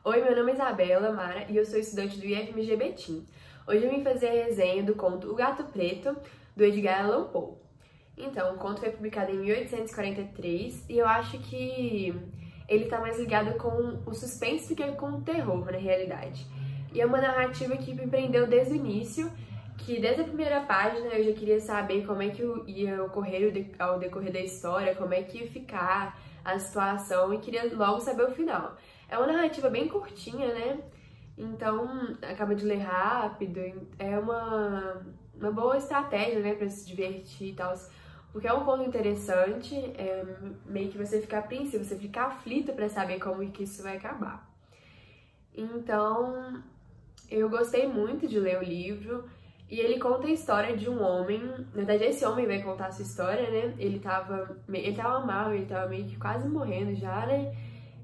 Oi, meu nome é Isabela Mara e eu sou estudante do IFMG Betim. Hoje eu vim fazer a resenha do conto O Gato Preto, do Edgar Allan Poe. Então, o conto foi publicado em 1843 e eu acho que ele tá mais ligado com o suspense do que com o terror, na realidade. E é uma narrativa que me prendeu desde o início, que desde a primeira página eu já queria saber como é que ia ocorrer ao decorrer da história, como é que ia ficar a situação e queria logo saber o final. É uma narrativa bem curtinha, né? Então, acaba de ler rápido, é uma boa estratégia, né, pra se divertir e tal. Porque é um conto interessante, meio que você fica apreensivo, você fica aflito pra saber como que isso vai acabar. Então, eu gostei muito de ler o livro, e ele conta a história de um homem. Na verdade, esse homem vai contar a sua história, né? Ele tava mal, ele tava meio que quase morrendo já, né?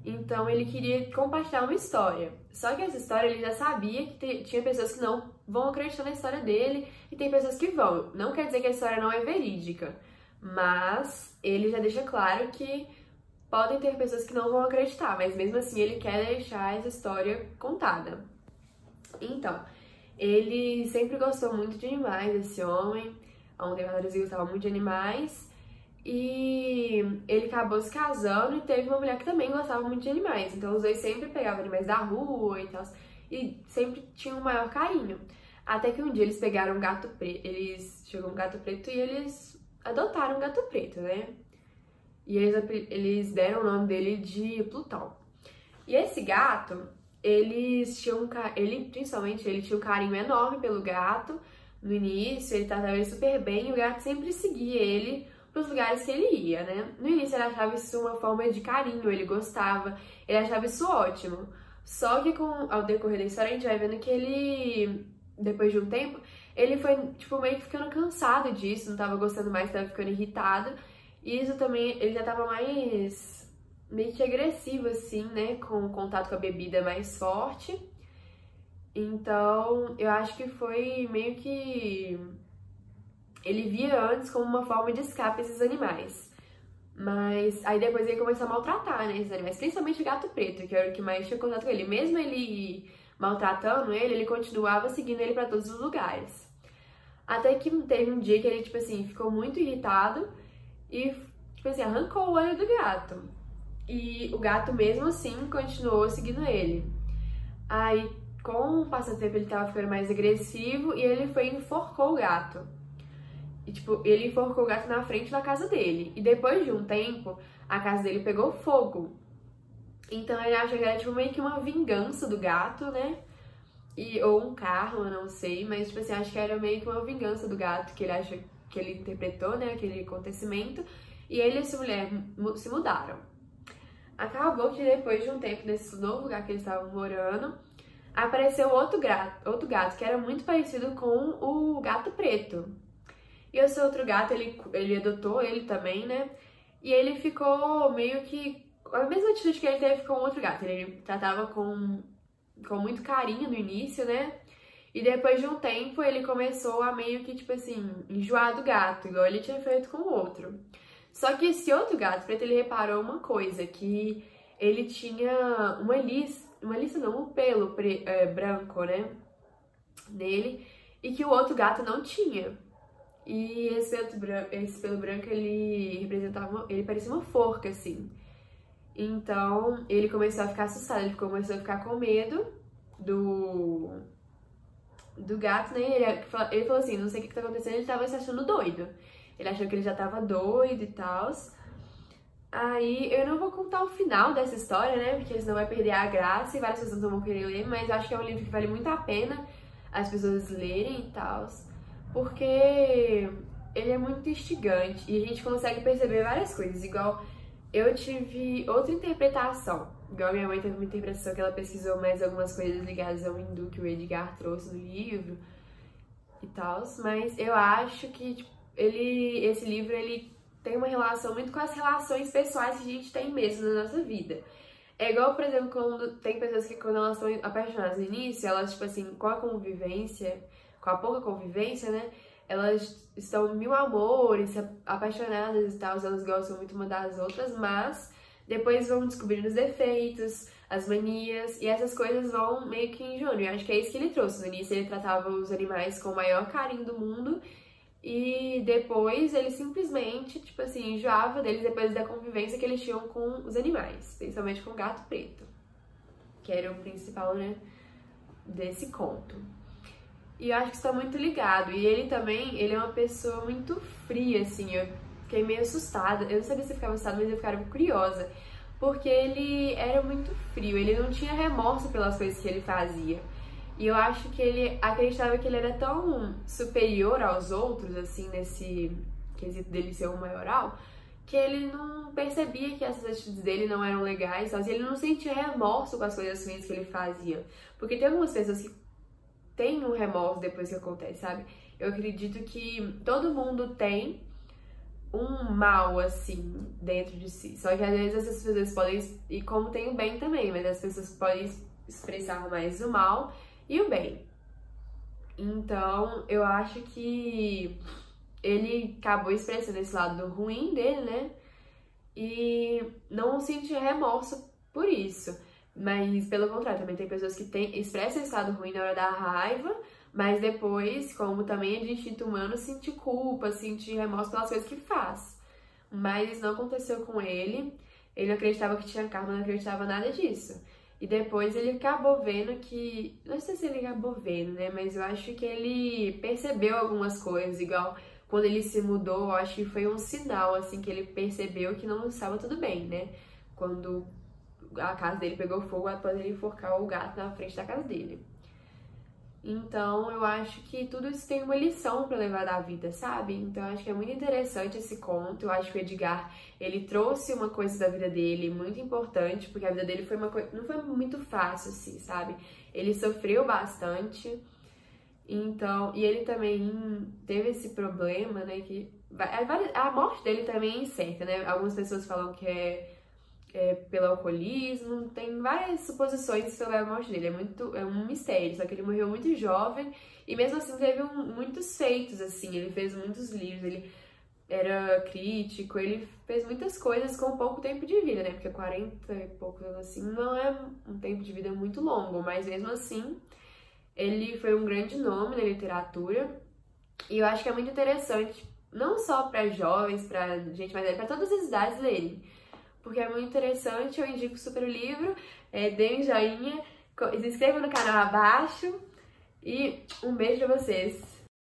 Então ele queria compartilhar uma história. Só que essa história ele já sabia que tinha pessoas que não vão acreditar na história dele e tem pessoas que vão. Não quer dizer que a história não é verídica, mas ele já deixa claro que podem ter pessoas que não vão acreditar, mas mesmo assim ele quer deixar essa história contada. Então, ele sempre gostou muito de animais, esse homem. Há um tempo atrás ele gostava muito de animais. E ele acabou se casando e teve uma mulher que também gostava muito de animais. Então os dois sempre pegavam animais da rua e tal. E sempre tinham um maior carinho. Até que um dia eles pegaram um gato preto. Chegou um gato preto e eles adotaram um gato preto, né? E eles deram o nome dele de Plutão. E esse gato, principalmente, ele tinha um carinho enorme pelo gato. No início, ele tratava ele super bem e o gato sempre seguia ele pros lugares que ele ia, né? No início ele achava isso uma forma de carinho, ele gostava, ele achava isso ótimo. Só que ao decorrer da história a gente vai vendo que ele, depois de um tempo, ele foi, tipo, meio que ficando cansado disso, não tava gostando mais, tava ficando irritado. E isso também, ele já tava meio que agressivo, assim, né? Com o contato com a bebida mais forte. Então, eu acho que foi meio que ele via antes como uma forma de escape esses animais. Mas aí depois ele começou a maltratar, né, esses animais. Principalmente o gato preto, que era o que mais tinha contato com ele. Mesmo ele maltratando ele continuava seguindo ele pra todos os lugares. Até que teve um dia que ele, tipo assim, ficou muito irritado e, tipo assim, arrancou o olho do gato. E o gato mesmo assim continuou seguindo ele. Aí, com o passar do tempo, ele tava ficando mais agressivo e ele foi e enforcou o gato. E, tipo, ele enforcou o gato na frente da casa dele. E depois de um tempo, a casa dele pegou fogo. Então ele acha que era, tipo, meio que uma vingança do gato, né? Ou um karma, não sei. Mas, tipo assim, acho que era meio que uma vingança do gato que ele acha que ele interpretou, né? Aquele acontecimento. E ele e essa mulher se mudaram. Acabou que depois de um tempo, nesse novo lugar que eles estavam morando, apareceu outro gato que era muito parecido com o gato preto. E esse outro gato, ele adotou ele também, né? E ele ficou meio que... A mesma atitude que ele teve com o outro gato. Ele tratava com muito carinho no início, né? E depois de um tempo, ele começou a meio que, tipo assim, enjoar do gato, igual ele tinha feito com o outro. Só que esse outro gato preto, ele reparou uma coisa, que ele tinha um pelo branco, né? Nele, e que o outro gato não tinha. E esse pelo branco, ele parecia uma forca, assim. Então, ele começou a ficar assustado, ele começou a ficar com medo do gato, né? Ele falou assim, não sei o que tá acontecendo, ele tava se achando doido. Ele achou que ele já tava doido e tal. Aí, eu não vou contar o final dessa história, né? Porque senão vai perder a graça e várias pessoas não vão querer ler, mas eu acho que é um livro que vale muito a pena as pessoas lerem e tal. Porque ele é muito instigante e a gente consegue perceber várias coisas. Igual eu tive outra interpretação. Igual minha mãe teve uma interpretação que ela pesquisou mais algumas coisas ligadas ao hindu que o Edgar trouxe no livro e tal. Mas eu acho que tipo, esse livro ele tem uma relação muito com as relações pessoais que a gente tem mesmo na nossa vida. É igual, por exemplo, quando tem pessoas que quando elas estão apaixonadas no início, elas, tipo assim, com a pouca convivência, né, elas estão mil amores, apaixonadas e tal, elas gostam muito uma das outras, mas depois vão descobrindo os defeitos, as manias, e essas coisas vão meio que enjoando. E eu acho que é isso que ele trouxe. No início ele tratava os animais com o maior carinho do mundo, e depois ele simplesmente, tipo assim, enjoava deles depois da convivência que eles tinham com os animais, principalmente com o gato preto, que era o principal, né, desse conto. E eu acho que isso tá muito ligado. E ele também, ele é uma pessoa muito fria, assim, eu fiquei meio assustada. Eu não sabia se eu ficava assustada, mas eu ficava curiosa. Porque ele era muito frio, ele não tinha remorso pelas coisas que ele fazia. E eu acho que ele acreditava que ele era tão superior aos outros, assim, nesse quesito dele ser o maioral, que ele não percebia que essas atitudes dele não eram legais, e ele não sentia remorso com as coisas ruins que ele fazia. Porque tem algumas pessoas que têm um remorso depois que acontece, sabe? Eu acredito que todo mundo tem um mal, assim, dentro de si. Só que às vezes essas pessoas podem, e como tem o bem também, mas as pessoas podem expressar mais o mal e o bem. Então, eu acho que ele acabou expressando esse lado ruim dele, né? E não sentia remorso por isso. Mas, pelo contrário, também tem pessoas que expressam esse lado ruim na hora da raiva, mas depois, como também é de instinto humano, sentir culpa, sentir remorso pelas coisas que faz. Mas isso não aconteceu com ele. Ele não acreditava que tinha karma, não acreditava nada disso. E depois ele acabou vendo que... Não sei se ele acabou vendo, né? Mas eu acho que ele percebeu algumas coisas, igual quando ele se mudou, eu acho que foi um sinal, assim, que ele percebeu que não estava tudo bem, né? Quando a casa dele pegou fogo após ele enforcar o gato na frente da casa dele. Então, eu acho que tudo isso tem uma lição para levar da vida, sabe? Então, eu acho que é muito interessante esse conto. Eu acho que o Edgar, ele trouxe uma coisa da vida dele muito importante, porque a vida dele foi uma coisa, não foi muito fácil, assim, sabe? Ele sofreu bastante. Então, e ele também teve esse problema, né, que a morte dele também é incerta, né? Algumas pessoas falam que é pelo alcoolismo, tem várias suposições sobre a morte dele, é um mistério, só que ele morreu muito jovem e mesmo assim teve muitos feitos, assim, ele fez muitos livros, ele era crítico, ele fez muitas coisas com pouco tempo de vida, né, porque 40 e poucos anos assim não é um tempo de vida muito longo, mas mesmo assim ele foi um grande nome na literatura e eu acho que é muito interessante, não só para jovens, para gente mais velha, para todas as idades lerem. Porque é muito interessante, eu indico super o livro, deem um joinha, se inscrevam no canal abaixo e um beijo pra vocês!